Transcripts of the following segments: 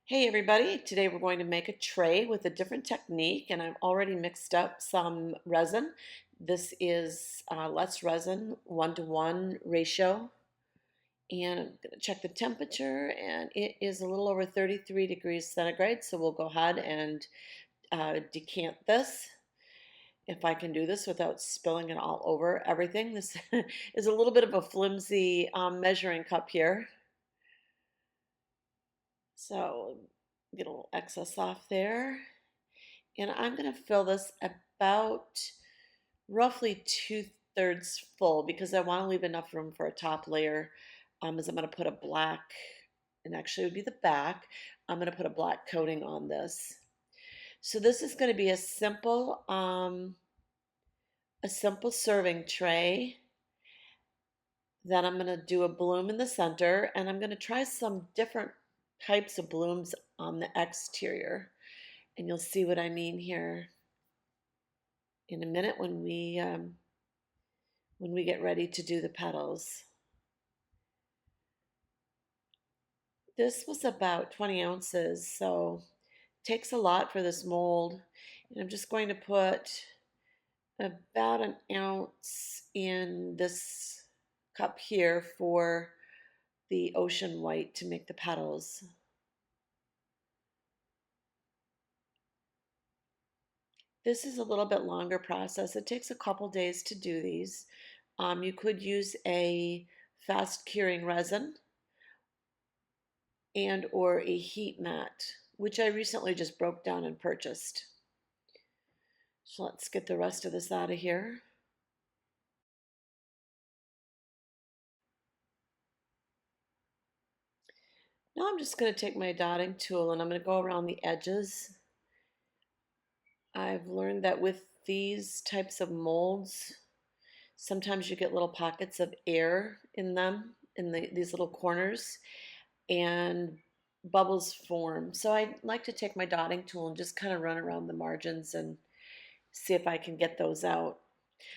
Hey everybody, today we're going to make a tray with a different technique and I've already mixed up some resin. This is less resin, 1-to-1 ratio. And I'm going to check the temperature and it is a little over 33 degrees centigrade. So we'll go ahead and decant this. If I can do this without spilling it all over everything. This is a little bit of a flimsy measuring cup here. So get a little excess off there. And I'm going to fill this about roughly 2/3 full because I want to leave enough room for a top layer. As I'm going to put a black, and actually it would be the back, I'm going to put a black coating on this. So this is going to be a simple serving tray. Then I'm going to do a bloom in the center, and I'm going to try some different types of blooms on the exterior. And you'll see what I mean here in a minute when we get ready to do the petals. This was about 20 ounces, so it takes a lot for this mold. And I'm just going to put about an ounce in this cup here for the ocean white to make the petals. This is a little bit longer process. It takes a couple days to do these. You could use a fast curing resin and or a heat mat, which I recently just broke down and purchased. So let's get the rest of this out of here. Now I'm just going to take my dotting tool and I'm going to go around the edges. I've learned that with these types of molds, sometimes you get little pockets of air in them, in these little corners, and bubbles form. So I like to take my dotting tool and just kind of run around the margins and see if I can get those out.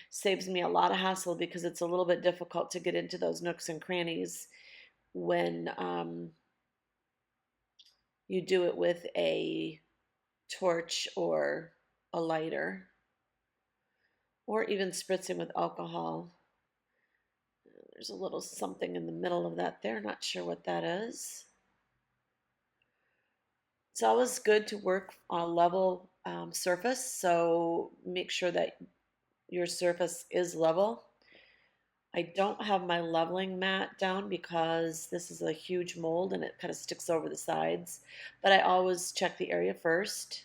Saves me a lot of hassle because it's a little bit difficult to get into those nooks and crannies when you do it with a torch or a lighter, or even spritzing with alcohol. There's a little something in the middle of that there, not sure what that is. It's always good to work on a level surface, so make sure that your surface is level. I don't have my leveling mat down because this is a huge mold and it kind of sticks over the sides, but I always check the area first.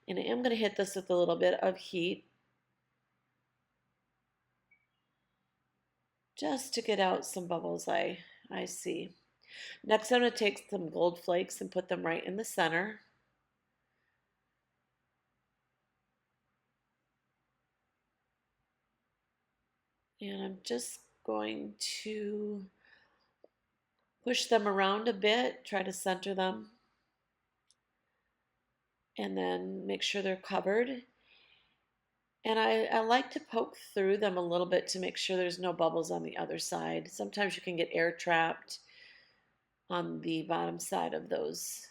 And I am going to hit this with a little bit of heat just to get out some bubbles I see. Next, I'm going to take some gold flakes and put them right in the center. And I'm just going to push them around a bit, try to center them, and then make sure they're covered. And I like to poke through them a little bit to make sure there's no bubbles on the other side. Sometimes you can get air trapped on the bottom side of those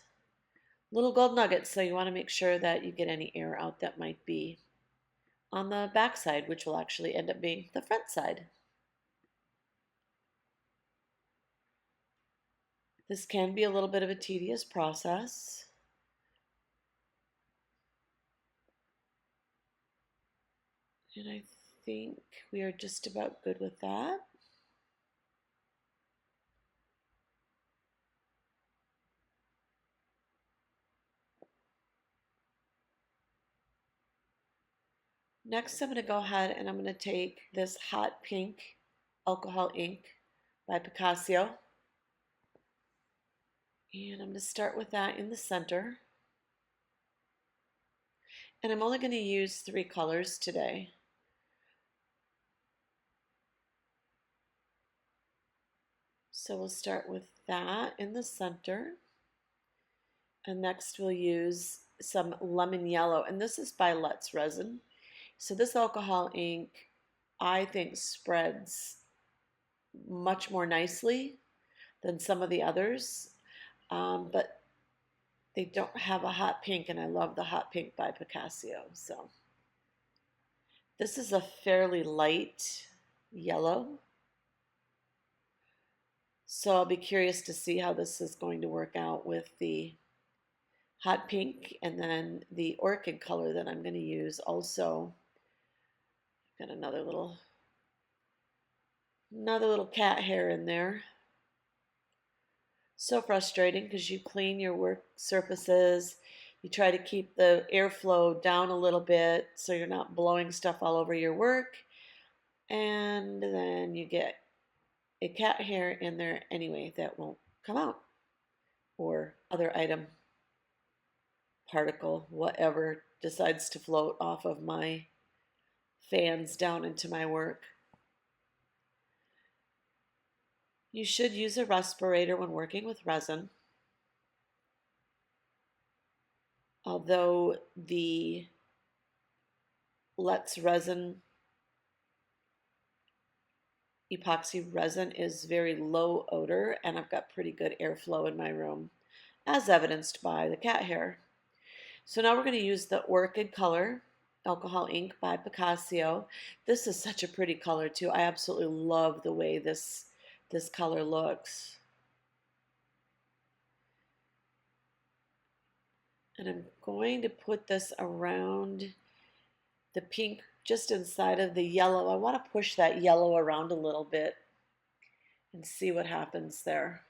little gold nuggets, so you want to make sure that you get any air out that might be on the back side, which will actually end up being the front side. This can be a little bit of a tedious process. And I think we are just about good with that. Next, I'm going to go ahead and I'm going to take this hot pink alcohol ink by Picasso. And I'm going to start with that in the center. And I'm only going to use 3 colors today. So we'll start with that in the center. And next we'll use some lemon yellow. And this is by Let's Resin. So this alcohol ink, I think, spreads much more nicely than some of the others. But They don't have a hot pink, and I love the hot pink by Picasso. So this is a fairly light yellow. So I'll be curious to see how this is going to work out with the hot pink and then the orchid color that I'm going to use. Also, got another little cat hair in there. So frustrating because you clean your work surfaces, you try to keep the airflow down a little bit so you're not blowing stuff all over your work, and then you get a cat hair in there anyway that won't come out, or other item, particle, whatever decides to float off of my fans down into my work. You should use a respirator when working with resin, although the Let's Resin epoxy resin is very low odor, and I've got pretty good airflow in my room, as evidenced by the cat hair. So now we're going to use the Orchid color, alcohol ink by Picasso. This is such a pretty color too. I absolutely love the way this color looks. And I'm going to put this around the pink, just inside of the yellow. I want to push that yellow around a little bit and see what happens there.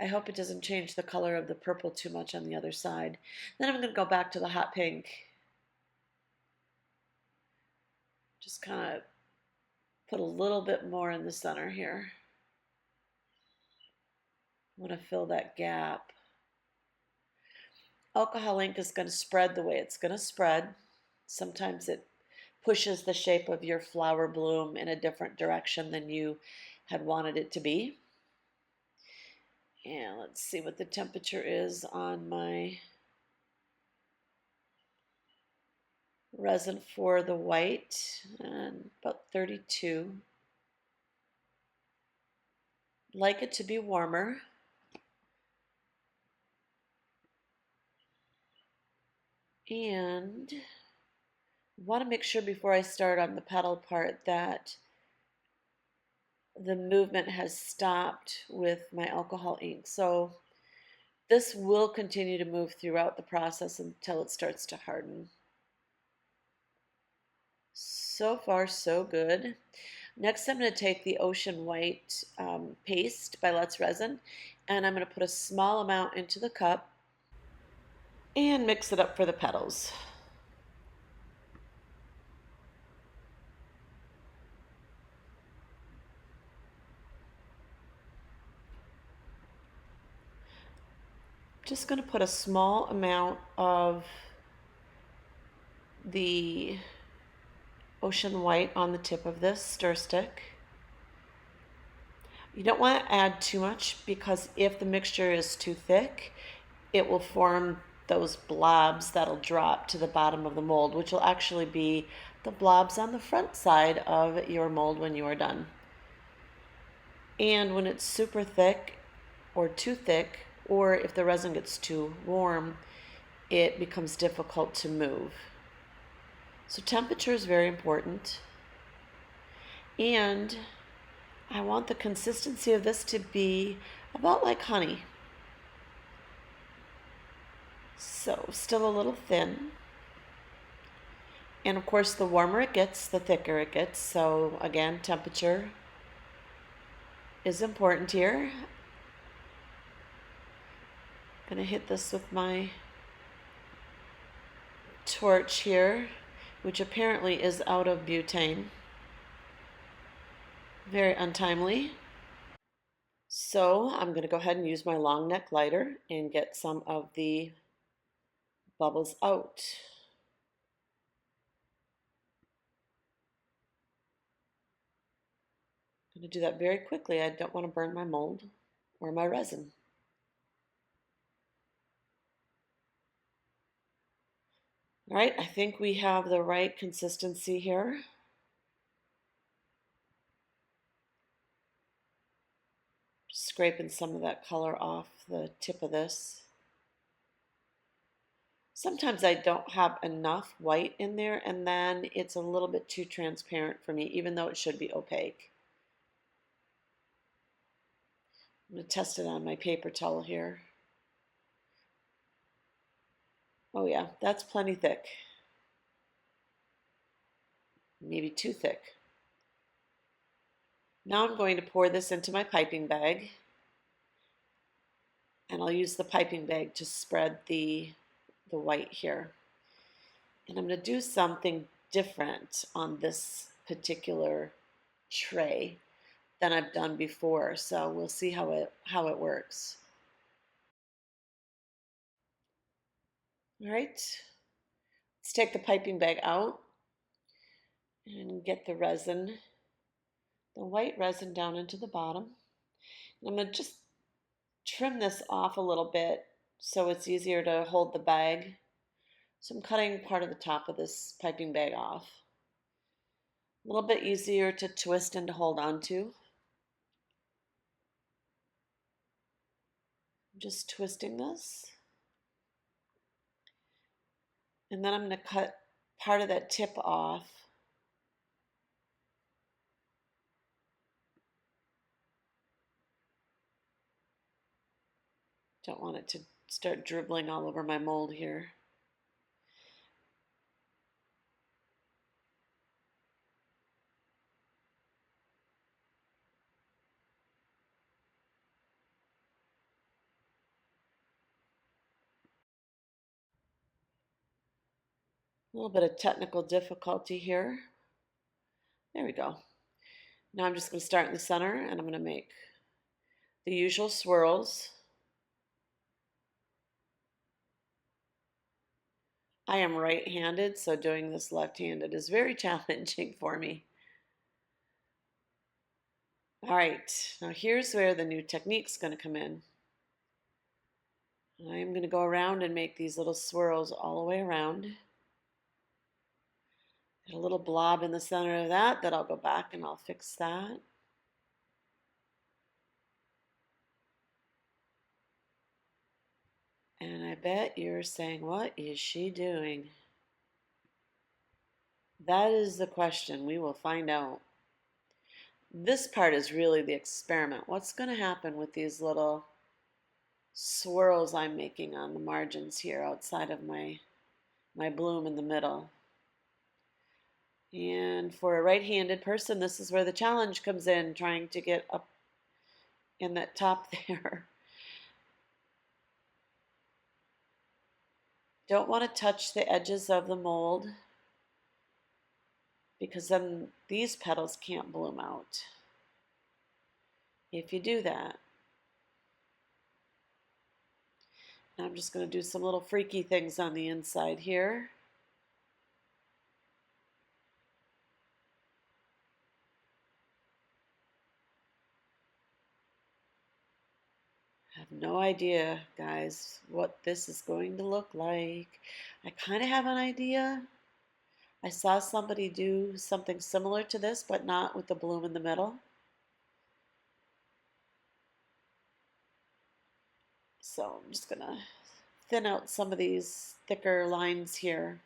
I hope it doesn't change the color of the purple too much on the other side. Then I'm going to go back to the hot pink. Just kind of put a little bit more in the center here. I want to fill that gap. Alcohol ink is going to spread the way it's going to spread. Sometimes it pushes the shape of your flower bloom in a different direction than you had wanted it to be. And let's see what the temperature is on my resin for the white, and about 32. Like it to be warmer. And want to make sure before I start on the petal part that the movement has stopped with my alcohol ink. So this will continue to move throughout the process until it starts to harden. So far, so good. Next, I'm going to take the Ocean White paste by Let's Resin, and I'm going to put a small amount into the cup and mix it up for the petals. Just going to put a small amount of the Ocean White on the tip of this stir stick. You don't want to add too much because if the mixture is too thick, it will form those blobs that'll drop to the bottom of the mold, which will actually be the blobs on the front side of your mold when you are done. And when it's super thick or too thick, or if the resin gets too warm, it becomes difficult to move. So temperature is very important. And I want the consistency of this to be about like honey. So still a little thin. And of course, the warmer it gets, the thicker it gets. So again, temperature is important here. I'm going to hit this with my torch here, which apparently is out of butane. Very untimely. So I'm going to go ahead and use my long neck lighter and get some of the bubbles out. I'm going to do that very quickly. I don't want to burn my mold or my resin. All right, I think we have the right consistency here. Just scraping some of that color off the tip of this. Sometimes I don't have enough white in there and then it's a little bit too transparent for me, even though it should be opaque. I'm going to test it on my paper towel here. Oh yeah, that's plenty thick. Maybe too thick. Now I'm going to pour this into my piping bag. And I'll use the piping bag to spread the white here. And I'm going to do something different on this particular tray than I've done before. So we'll see how it works. All right, let's take the piping bag out and get the resin, the white resin down into the bottom. And I'm going to just trim this off a little bit so it's easier to hold the bag. So I'm cutting part of the top of this piping bag off. A little bit easier to twist and to hold on to. I'm just twisting this. And then I'm going to cut part of that tip off. Don't want it to start dribbling all over my mold here. A little bit of technical difficulty here. There we go. Now I'm just going to start in the center and I'm going to make the usual swirls. I am right-handed, so doing this left-handed is very challenging for me. All right, now here's where the new technique's going to come in. I'm going to go around and make these little swirls all the way around. Got a little blob in the center of that I'll go back and I'll fix that. And I bet you're saying, what is she doing? That is the question. We will find out. This part is really the experiment. What's going to happen with these little swirls I'm making on the margins here outside of my bloom in the middle? And for a right-handed person, this is where the challenge comes in, trying to get up in that top there. Don't want to touch the edges of the mold because then these petals can't bloom out if you do that. Now I'm just going to do some little freaky things on the inside here. I have no idea, guys, what this is going to look like. I kind of have an idea. I saw somebody do something similar to this, but not with the bloom in the middle. So I'm just going to thin out some of these thicker lines here.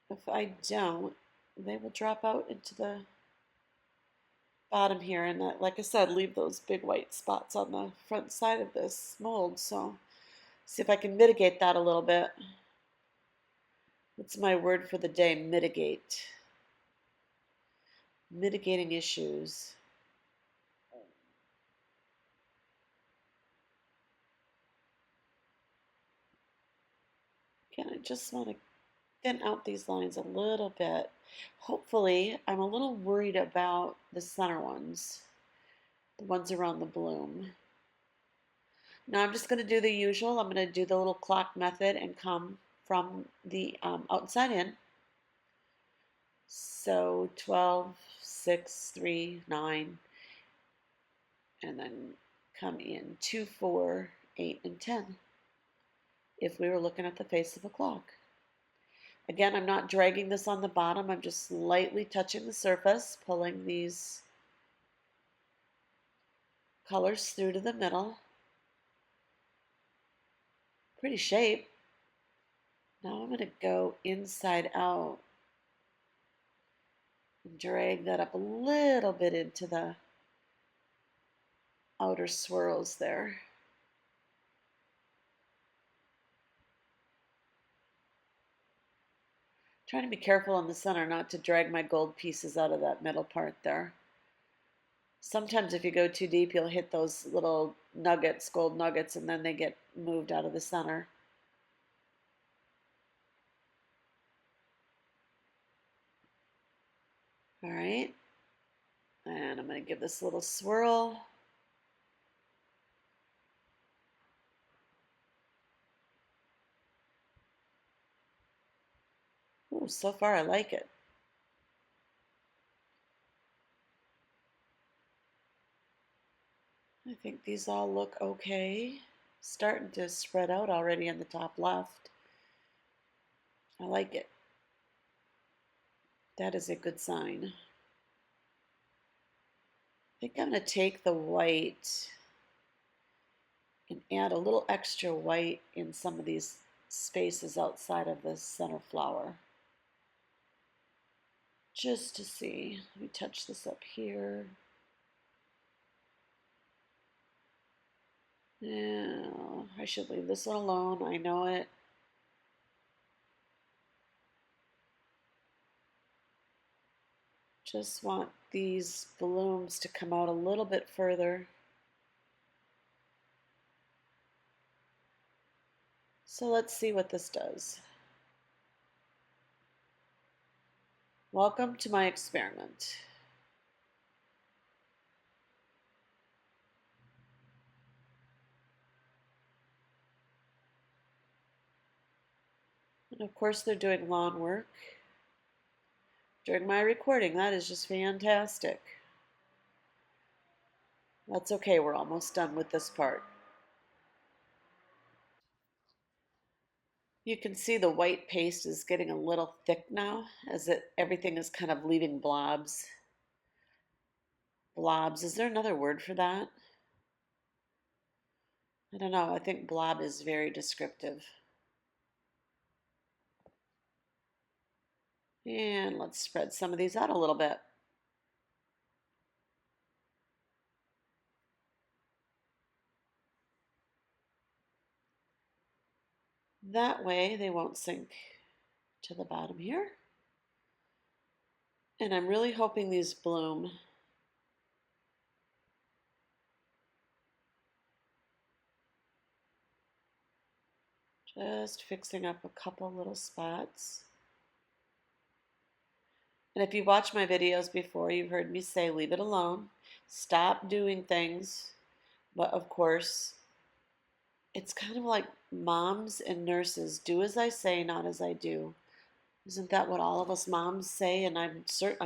If I don't, they will drop out into the bottom here, and that, like I said, leave those big white spots on the front side of this mold. So see if I can mitigate that a little bit. What's my word for the day? Mitigate. Mitigating issues. Again, I just want to thin out these lines a little bit. Hopefully, I'm a little worried about the center ones, the ones around the bloom. Now I'm just going to do the usual. I'm going to do the little clock method and come from the outside in. So 12, 6, 3, 9, and then come in 2, 4, 8, and 10 if we were looking at the face of a clock. Again, I'm not dragging this on the bottom. I'm just lightly touching the surface, pulling these colors through to the middle. Pretty shape. Now I'm going to go inside out and drag that up a little bit into the outer swirls there. Trying to be careful in the center not to drag my gold pieces out of that middle part there. Sometimes if you go too deep, you'll hit those little nuggets, gold nuggets, and then they get moved out of the center. All right, and I'm going to give this a little swirl. Ooh, so far I like it. I think these all look okay. Starting to spread out already in the top left. I like it. That is a good sign. I think I'm going to take the white and add a little extra white in some of these spaces outside of the center flower. Just to see. Let me touch this up here. Yeah, I should leave this one alone. I know it. Just want these blooms to come out a little bit further. So let's see what this does. Welcome to my experiment. And of course they're doing lawn work during my recording. That is just fantastic. That's okay, we're almost done with this part. You can see the white paste is getting a little thick now as everything is kind of leaving blobs. Blobs, is there another word for that? I don't know, I think blob is very descriptive. And let's spread some of these out a little bit. That way they won't sink to the bottom here. And I'm really hoping these bloom. Just fixing up a couple little spots. And if you've watched my videos before, you've heard me say leave it alone. Stop doing things. But of course, it's kind of like moms and nurses. Do as I say, not as I do. Isn't that what all of us moms say? And I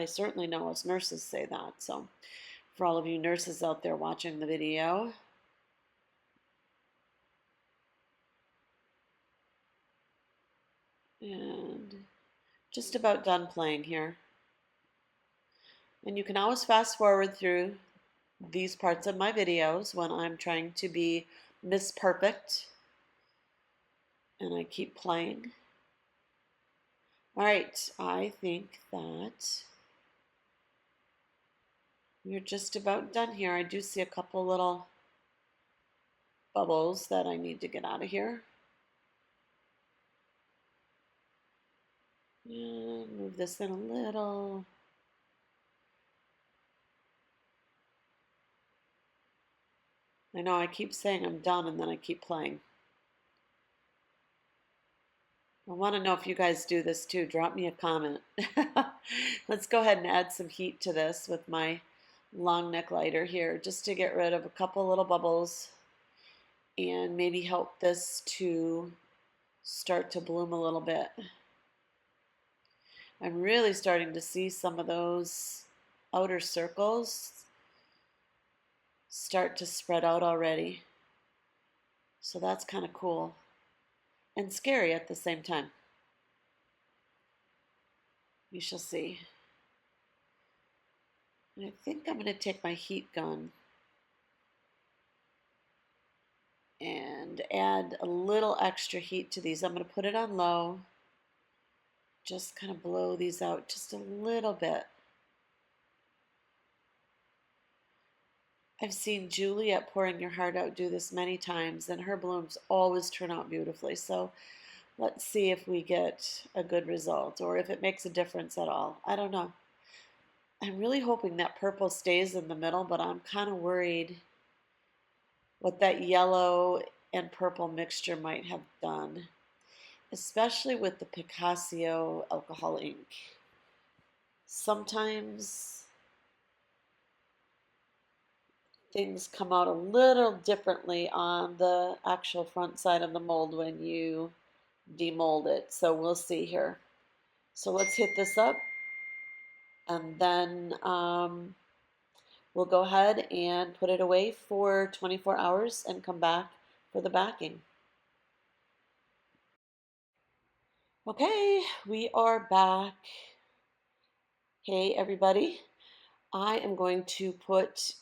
certainly know us nurses say that. So for all of you nurses out there watching the video, and just about done playing here. And you can always fast forward through these parts of my videos when I'm trying to be Miss Perfect and I keep playing. All right, I think that we're just about done here. I do see a couple little bubbles that I need to get out of here. And move this in a little. I know I keep saying I'm done and then I keep playing. I want to know if you guys do this too. Drop me a comment. Let's go ahead and add some heat to this with my long neck lighter here just to get rid of a couple little bubbles and maybe help this to start to bloom a little bit. I'm really starting to see some of those outer circles start to spread out already. So that's kind of cool and scary at the same time. You shall see. And I think I'm going to take my heat gun and add a little extra heat to these. I'm going to put it on low, just kind of blow these out just a little bit. I've seen Julie at Pouring Your Heart Out do this many times, and her blooms always turn out beautifully. So let's see if we get a good result or if it makes a difference at all. I don't know. I'm really hoping that purple stays in the middle, but I'm kind of worried what that yellow and purple mixture might have done, especially with the Picasso alcohol ink. Sometimes things come out a little differently on the actual front side of the mold when you demold it. So we'll see here. So let's hit this up, and then we'll go ahead and put it away for 24 hours and come back for the backing. Okay, we are back. Hey everybody. I am going to put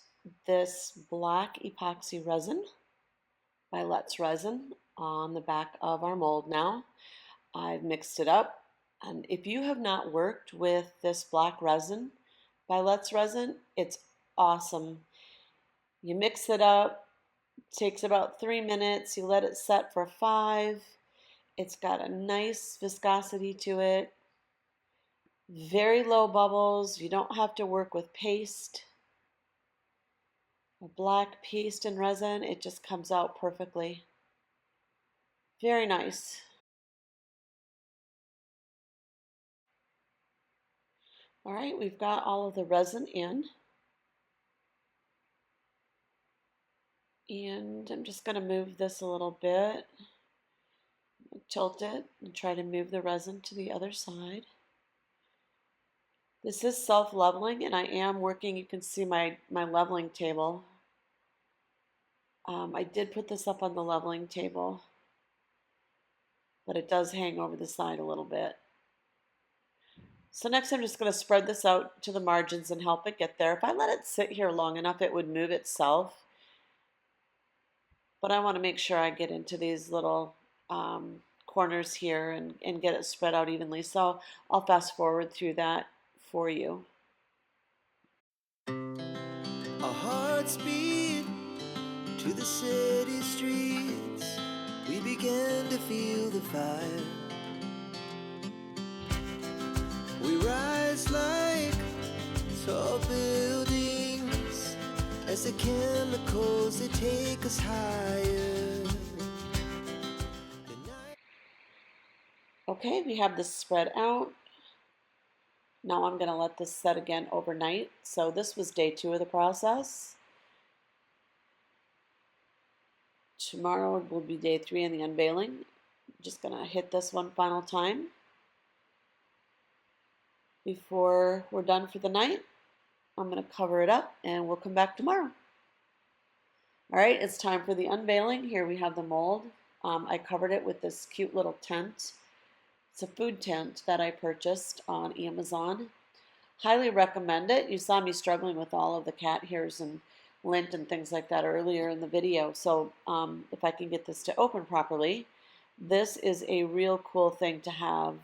this black epoxy resin by Let's Resin on the back of our mold now. I've mixed it up, and if you have not worked with this black resin by Let's Resin, it's awesome. You mix it up, it takes about 3 minutes, you let it set for 5. It's got a nice viscosity to it, very low bubbles. You don't have to work with paste, a black paste and resin. It just comes out perfectly. Very nice. All right, we've got all of the resin in. And I'm just going to move this a little bit, tilt it, and try to move the resin to the other side. This is self-leveling, and I am working, you can see my leveling table. I did put this up on the leveling table, but it does hang over the side a little bit. So next I'm just going to spread this out to the margins and help it get there. If I let it sit here long enough, it would move itself. But I want to make sure I get into these little corners here and get it spread out evenly. So I'll fast forward through that for you. Our hearts beat to the city streets. We began to feel the fire. We rise like tall buildings as the chemicals they take us higher. Okay, we have this spread out. Now I'm going to let this set again overnight. So this was day 2 of the process. Tomorrow will be day 3 in the unveiling. I'm just going to hit this one final time before we're done for the night. I'm going to cover it up and we'll come back tomorrow. All right, it's time for the unveiling. Here we have the mold. I covered it with this cute little tent. It's a food tent that I purchased on Amazon. Highly recommend it. You saw me struggling with all of the cat hairs and lint and things like that earlier in the video. So if I can get this to open properly, this is a real cool thing to have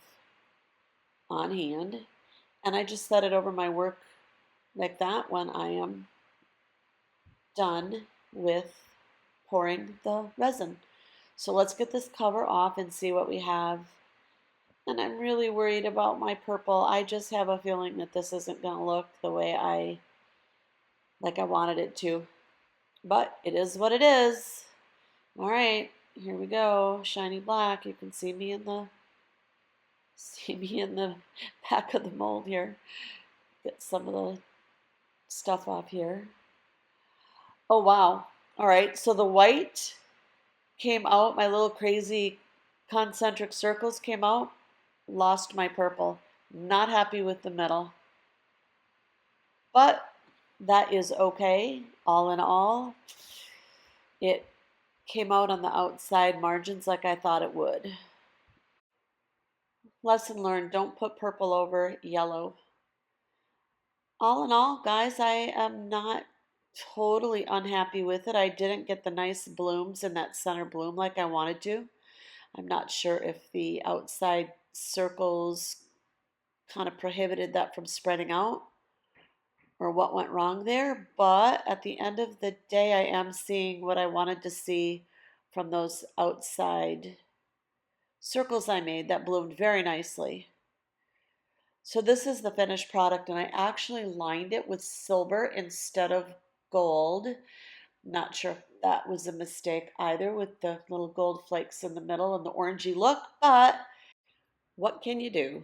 on hand. And I just set it over my work like that when I am done with pouring the resin. So let's get this cover off and see what we have. And I'm really worried about my purple. I just have a feeling that this isn't going to look the way I wanted it to. But it is what it is. All right, here we go. Shiny black. You can see me in the back of the mold here. Get some of the stuff off here. Oh wow. All right, so the white came out. My little crazy concentric circles came out. Lost my purple. Not happy with the middle. But that is okay. All in all, it came out on the outside margins like I thought it would. Lesson learned, don't put purple over yellow. All in all, guys, I am not totally unhappy with it. I didn't get the nice blooms in that center bloom like I wanted to. I'm not sure if the outside circles kind of prohibited that from spreading out or what went wrong there, but at the end of the day, I am seeing what I wanted to see from those outside circles I made that bloomed very nicely. So this is the finished product, and I actually lined it with silver instead of gold. Not sure if that was a mistake either with the little gold flakes in the middle and the orangey look, but what can you do?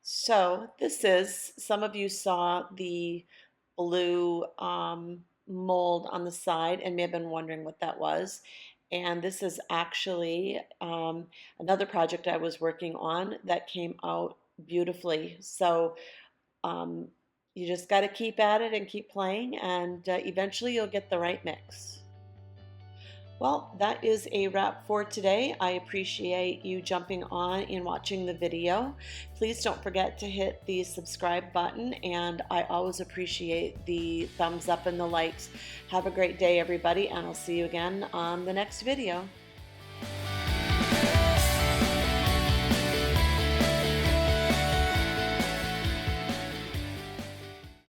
So this is, some of you saw the blue mold on the side and may have been wondering what that was. And this is actually another project I was working on that came out beautifully. So um, you just got to keep at it and keep playing, and eventually you'll get the right mix. Well, that is a wrap for today. I appreciate you jumping on and watching the video. Please don't forget to hit the subscribe button, and I always appreciate the thumbs up and the likes. Have a great day, everybody, and I'll see you again on the next video.